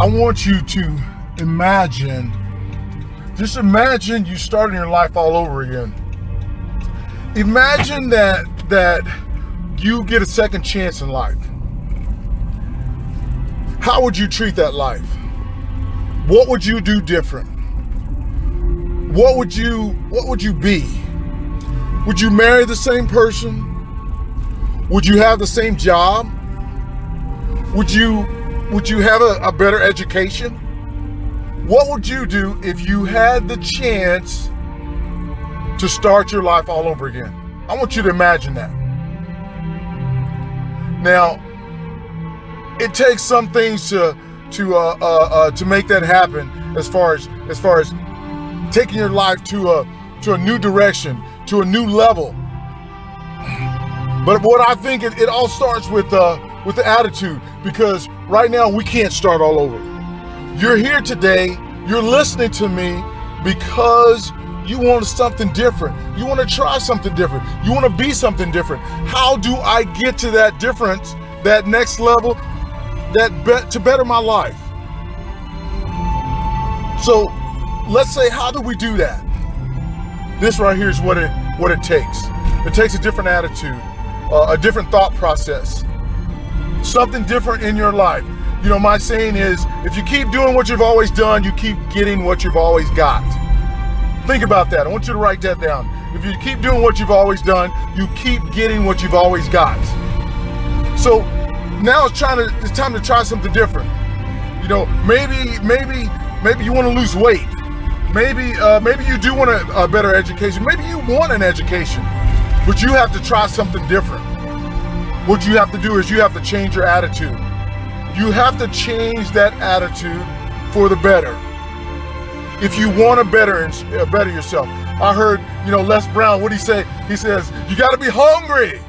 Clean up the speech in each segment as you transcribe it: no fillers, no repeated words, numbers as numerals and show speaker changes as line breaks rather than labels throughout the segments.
I want you to imagine, just imagine you starting your life all over again. Imagine that you get a second chance in life. How would you treat that life? What would you do different? What would you be? Would you marry the same person? Would you have the same job? Would you have a better education? What would you do if you had the chance to start your life all over again? I want you to imagine that. Now, it takes some things to make that happen, as far as taking your life to a new direction, to a new level. But what I think it all starts with the attitude, because right now we can't start all over. You're here today, you're listening to me because you want something different. You want to try something different. You want to be something different. How do I get to that difference, that next level, to better my life? So let's say, how do we do that? This right here is what it takes. It takes a different attitude, a different thought process, something different in your life. You know, my saying is, if you keep doing what you've always done, you keep getting what you've always got. Think about that. I want you to write that down. If you keep doing what you've always done, you keep getting what you've always got. So now it's time to try something different. You know, maybe you want to lose weight. Maybe you do want a better education. Maybe you want an education, but you have to try something different. What you have to do is you have to change your attitude. You have to change that attitude for the better. If you want to better yourself. I heard, Les Brown, what he say? He says, you got to be hungry.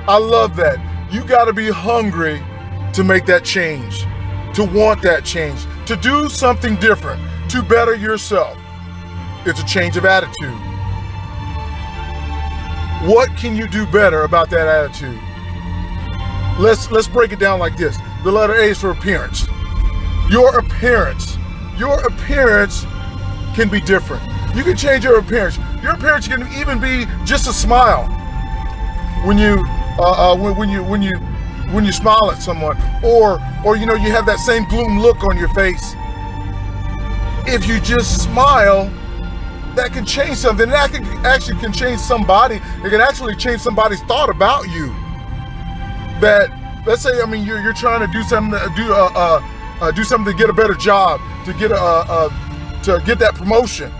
I love that. You got to be hungry to make that change, to want that change, to do something different, to better yourself. It's a change of attitude. What can you do better about that attitude? Let's break it down like this. The letter A is for appearance. Your appearance can be different. You can change your appearance. Your appearance can even be just a smile. When you smile at someone, or you have that same gloom look on your face. If you just smile, that can change something. That can change somebody. It can actually change somebody's thought about you. That, let's say, you're trying to do something to get a better job, to get that promotion,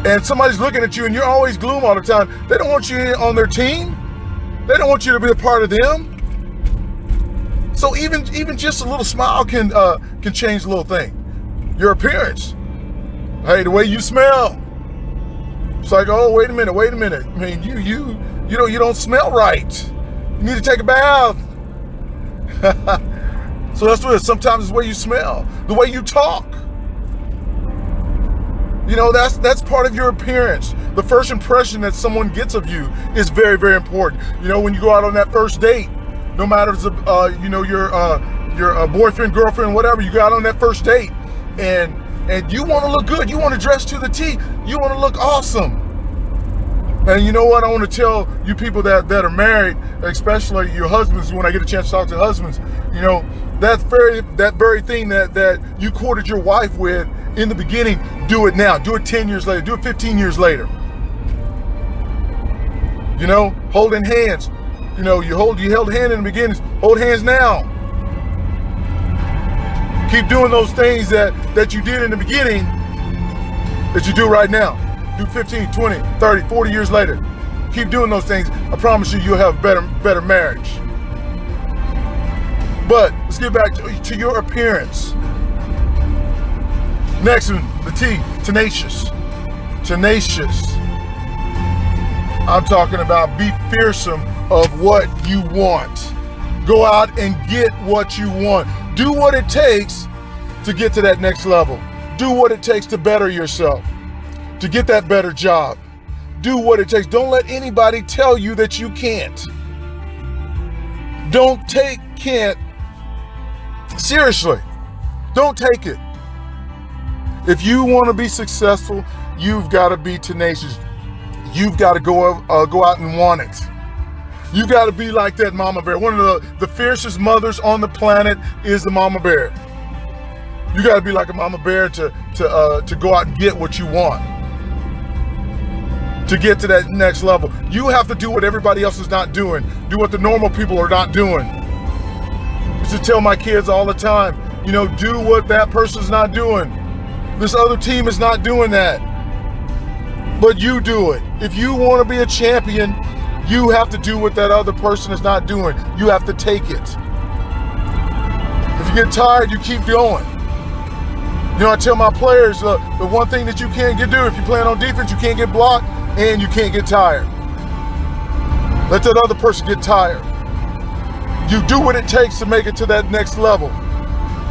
and somebody's looking at you and you're always gloom all the time. They don't want you on their team. They don't want you to be a part of them. So even just a little smile can change a little thing. Your appearance. Hey, the way you smell. It's like, oh, wait a minute. You don't smell right. You need to take a bath. So that's what it is. Sometimes it's the way you smell, the way you talk. That's part of your appearance. The first impression that someone gets of you is very, very important. When you go out on that first date, no matter if it's your boyfriend, girlfriend, whatever, you go out on that first date, and you want to look good. You want to dress to the T. You want to look awesome. And you know what? I want to tell you people that are married, especially your husbands, when I get a chance to talk to husbands, that very thing that you courted your wife with in the beginning, do it now. Do it 10 years later. Do it 15 years later. Holding hands. You held hand in the beginning. Hold hands now. Keep doing those things that you did in the beginning that you do right now. Do 15, 20, 30, 40 years later. Keep doing those things. I promise you'll have a better marriage. But let's get back to your appearance. Next one, the T, tenacious. Tenacious. I'm talking about be fearsome of what you want. Go out and get what you want. Do what it takes to get to that next level. Do what it takes to better yourself, to get that better job. Do what it takes. Don't let anybody tell you that you can't. Don't take can't seriously. Don't take it. If you want to be successful, you've got to be tenacious. You've got to go out and want it. You got to be like that mama bear. One of the fiercest mothers on the planet is the mama bear. You got to be like a mama bear to go out and get what you want, to get to that next level. You have to do what everybody else is not doing. Do what the normal people are not doing. I used to tell my kids all the time, you know, do what that person's not doing. This other team is not doing that, but you do it. If you want to be a champion, you have to do what that other person is not doing. You have to take it. If you get tired, you keep going. You know, I tell my players, the one thing that you can't do if you're playing on defense, you can't get blocked and you can't get tired. Let that other person get tired. You do what it takes to make it to that next level.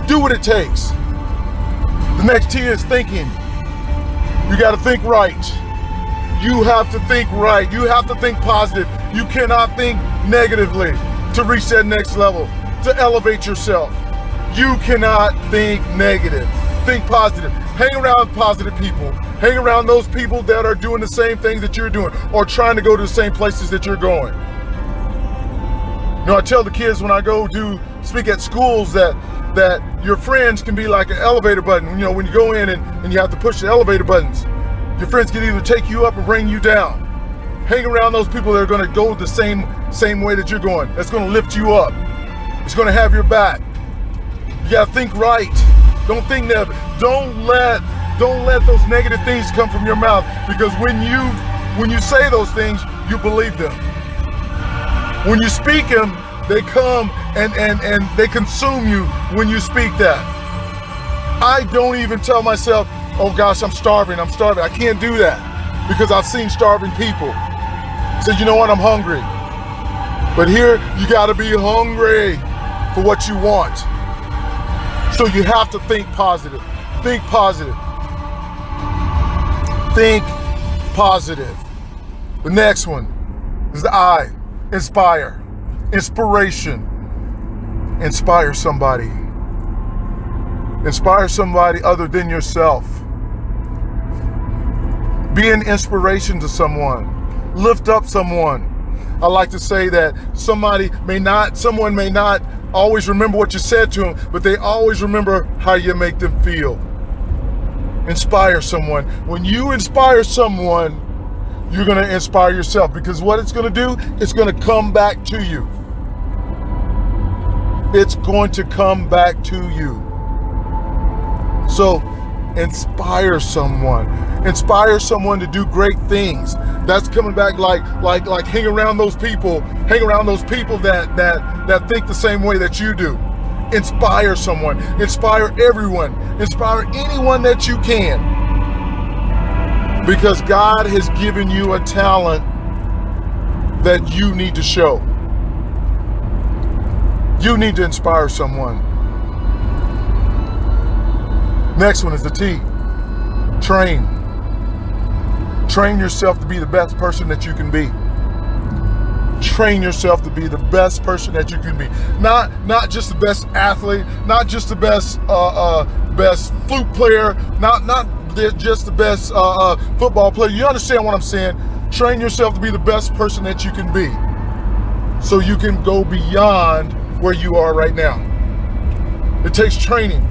Do what it takes. The next T is thinking. You got to think right. You have to think right. You have to think positive. You cannot think negatively to reach that next level, to elevate yourself. You cannot think negative. Think positive. Hang around positive people. Hang around those people that are doing the same things that you're doing or trying to go to the same places that you're going. You know, I tell the kids when I go speak at schools that your friends can be like an elevator button. You know, when you go in and you have to push the elevator buttons, your friends can either take you up or bring you down. Hang around those people that are going to go the same way that you're going. That's going to lift you up. It's going to have your back. You got to think right. Don't think negative. Don't let those negative things come from your mouth, because when you say those things, you believe them. When you speak them, they come and they consume you when you speak that. I don't even tell myself, oh gosh, I'm starving. I can't do that, because I've seen starving people. So you know what, I'm hungry. But here, you gotta be hungry for what you want. So you have to think positive. Think positive. Think positive. The next one is the I. Inspire. Inspiration. Inspire somebody. Inspire somebody other than yourself. Be an inspiration to someone. Lift up someone. I like to say that someone may not always remember what you said to them, but they always remember how you make them feel. Inspire someone. When you inspire someone, you're going to inspire yourself, because what it's going to do, it's going to come back to you. It's going to come back to you. So inspire someone. Inspire someone to do great things. That's coming back like hang around those people. Hang around those people that think the same way that you do. Inspire someone. Inspire everyone. Inspire anyone that you can. Because God has given you a talent that you need to show. You need to inspire someone. Next one is the T. Train. Train yourself to be the best person that you can be. Train yourself to be the best person that you can be. Not just the best athlete, not just the best flute player, not just the best football player. You understand what I'm saying? Train yourself to be the best person that you can be, so you can go beyond where you are right now. It takes training.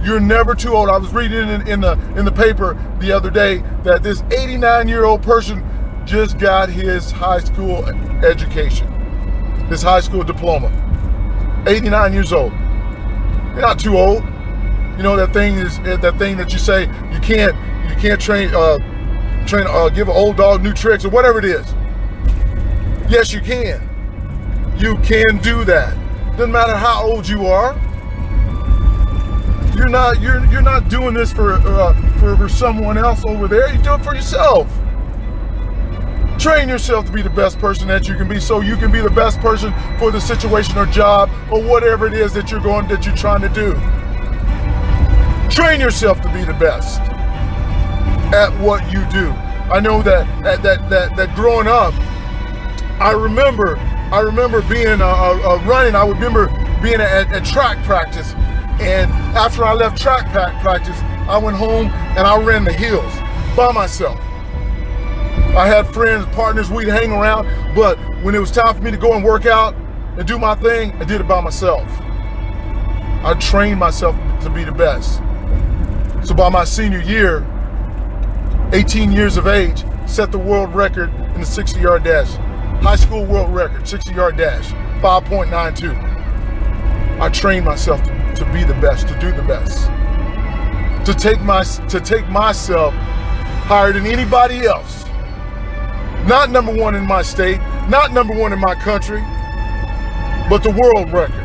You're never too old. I was reading in the paper the other day that this 89-year-old person just got his high school education, his high school diploma. 89 years old. You're not too old. You know, that thing that you say you can't train give an old dog new tricks or whatever it is. Yes, you can. You can do that. Doesn't matter how old you are. You're not doing this for someone else over there. You do it for yourself. Train yourself to be the best person that you can be, so you can be the best person for the situation or job or whatever it is that you're trying to do. Train yourself to be the best at what you do. I know that growing up, I remember being running. I remember being at track practice, And after I left track practice, I went home and I ran the hills by myself. I had friends, partners, we'd hang around, but when it was time for me to go and work out and do my thing, I did it by myself. I trained myself to be the best. So by my senior year, 18 years of age, set the world record in the 60-yard dash. High school world record, 60-yard dash, 5.92. I trained myself to be the best, to do the best. To take myself higher than anybody else. Not number one in my state, not number one in my country, but the world record.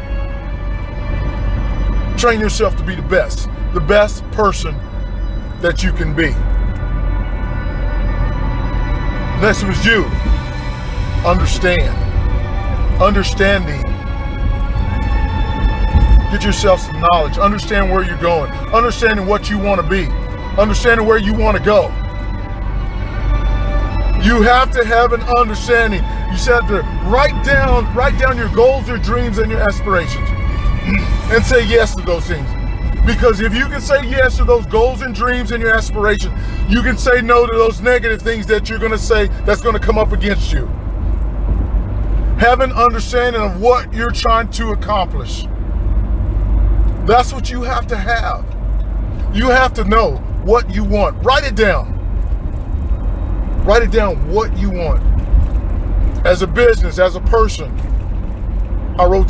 Train yourself to be the best person that you can be. Next was you. Understanding. Get yourself some knowledge. Understand where you're going. Understanding what you want to be. Understanding where you want to go. You have to have an understanding. You have to write down your goals, your dreams, and your aspirations. And say yes to those things. Because if you can say yes to those goals and dreams and your aspirations, you can say no to those negative things that you're going to say that's going to come up against you. Have an understanding of what you're trying to accomplish. That's what you have to have. You have to know what you want. Write it down. Write it down what you want. As a business, as a person. I wrote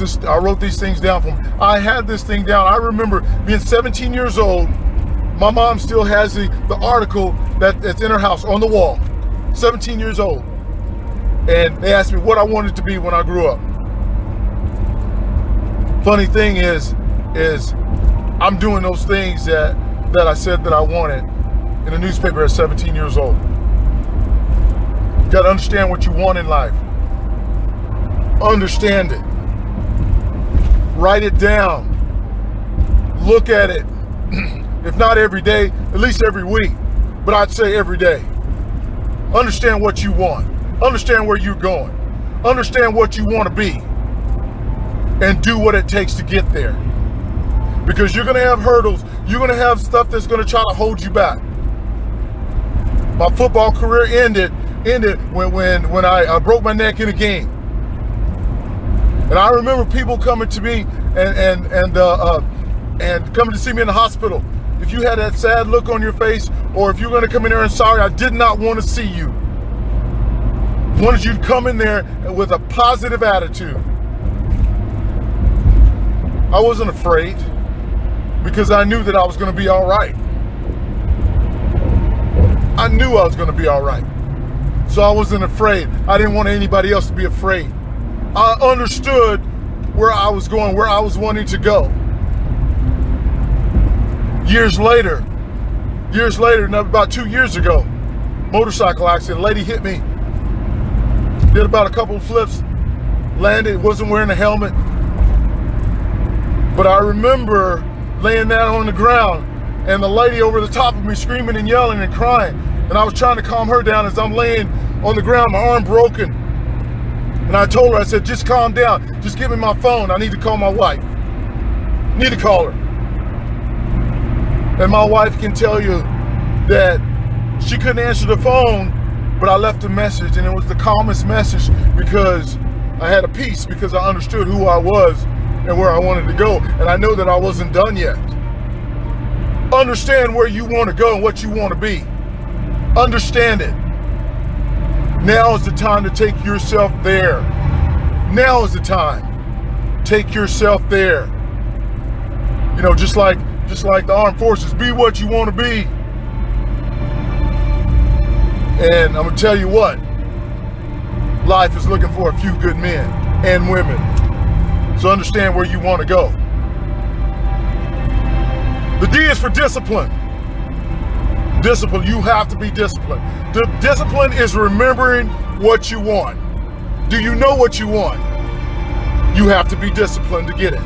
these things down I had this thing down. I remember being 17 years old. My mom still has the article that's in her house on the wall. 17 years old. And they asked me what I wanted to be when I grew up. Funny thing is I'm doing those things that I said that I wanted in a newspaper at 17 years old. You got to understand what you want in life. Understand it. Write it down. Look at it. If not every day, at least every week. But I'd say every day. Understand what you want. Understand where you're going. Understand what you want to be. And do what it takes to get there. Because you're going to have hurdles. You're going to have stuff that's going to try to hold you back. My football career ended when I broke my neck in a game. And I remember people coming to me and coming to see me in the hospital. If you had that sad look on your face, or if you're going to come in there and sorry, I did not want to see you. I wanted you to come in there with a positive attitude. I wasn't afraid because I knew that I was going to be all right. I knew I was going to be all right. So I wasn't afraid. I didn't want anybody else to be afraid. I understood where I was going, where I was wanting to go. Years later, about 2 years ago, motorcycle accident, lady hit me, did about a couple of flips, landed, wasn't wearing a helmet. But I remember laying down on the ground and the lady over the top of me screaming and yelling and crying. And I was trying to calm her down as I'm laying on the ground, my arm broken. And I told her, I said, just calm down. Just give me my phone. I need to call my wife. Need to call her. And my wife can tell you that she couldn't answer the phone, but I left a message, and it was the calmest message because I had a peace, because I understood who I was and where I wanted to go. And I know that I wasn't done yet. Understand where you want to go and what you want to be. Understand it. Now is the time to take yourself there. Now is the time. Take yourself there. You know, just like the armed forces, be what you want to be. And I'm gonna tell you what, life is looking for a few good men and women. So understand where you want to go. The D is for discipline. Discipline, you have to be disciplined. The discipline is remembering what you want. Do you know what you want? You have to be disciplined to get it.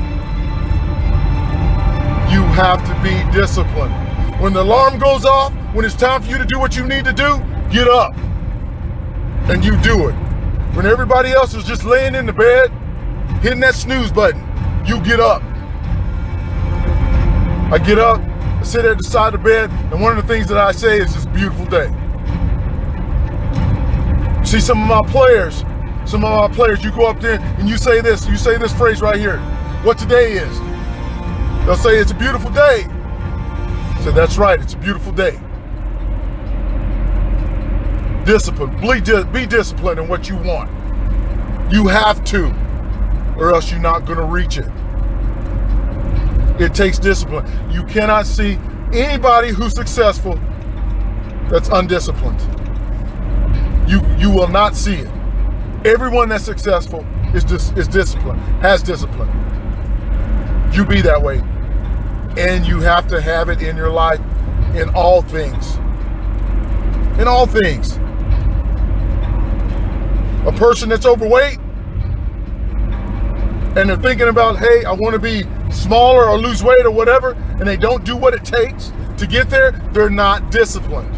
You have to be disciplined. When the alarm goes off, when it's time for you to do what you need to do, get up and you do it. When everybody else is just laying in the bed, hitting that snooze button, you get up I get up, I sit at the side of the bed, and one of the things that I say is, "It's a beautiful day." See, some of my players, you go up there and you say this phrase right here, what today is. They'll say, "It's a beautiful day." So that's right, it's a beautiful day. Discipline, be disciplined in what you want. You have to, or else you're not gonna reach it. It takes discipline. You cannot see anybody who's successful that's undisciplined. You will not see it. Everyone that's successful is disciplined, has discipline. You be that way. And you have to have it in your life in all things. In all things. A person that's overweight and they're thinking about, hey, I want to be smaller or lose weight or whatever, and they don't do what it takes to get there, they're not disciplined.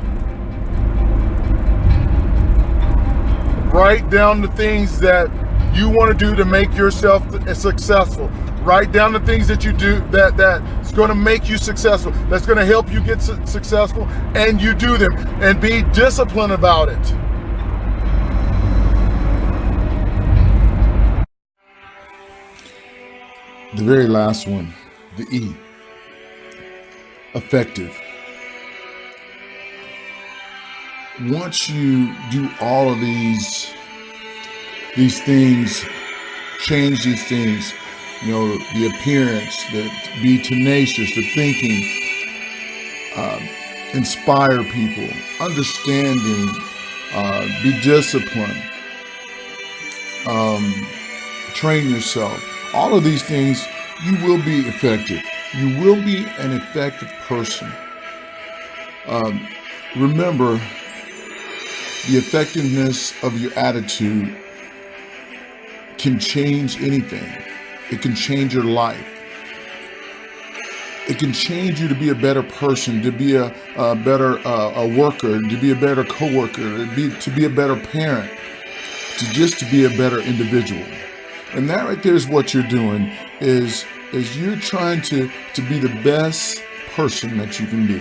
Write down the things that you want to do to make yourself successful. Write down the things that you do that's going to make you successful, that's going to help you get successful, and you do them, and be disciplined about it. The very last one, the E, effective. Once you do all of these things, change these things, the appearance, be tenacious, the thinking, inspire people, understanding, be disciplined, train yourself. All of these things, you will be effective. You will be an effective person. Remember, the effectiveness of your attitude can change anything. It can change your life. It can change you to be a better person, to be a better worker, to be a better coworker, to be a better parent, to be a better individual. And that right there is what you're doing, is you're trying to be the best person that you can be.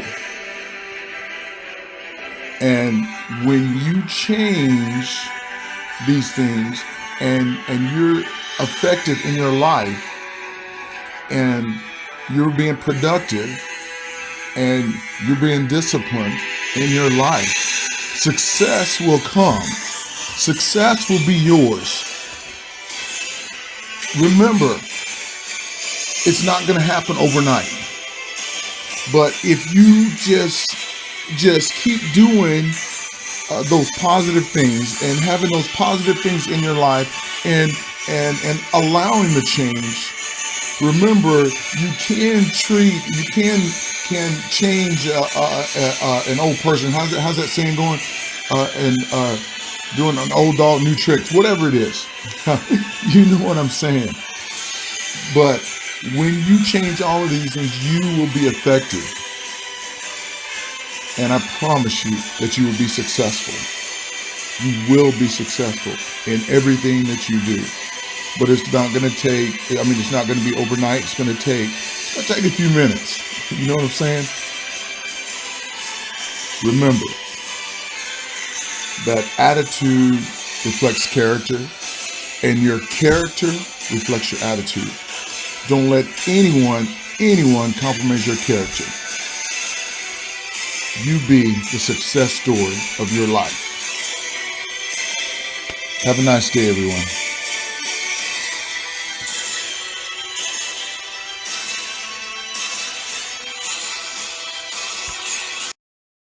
And when you change these things and you're effective in your life and you're being productive and you're being disciplined in your life, success will come. Success will be yours. Remember, it's not going to happen overnight. But if you just keep doing those positive things and having those positive things in your life and allowing the change, remember, you can change an old person. How's that saying going? Doing an old dog, new tricks, whatever it is. You know what I'm saying. But when you change all of these things, you will be effective. And I promise you that you will be successful. You will be successful in everything that you do. But it's not going to take, it's not going to be overnight. It's going to take a few minutes. You know what I'm saying? Remember, that attitude reflects character, and your character reflects your attitude. Don't let anyone compromise your character. You be the success story of your life. Have a nice day, everyone.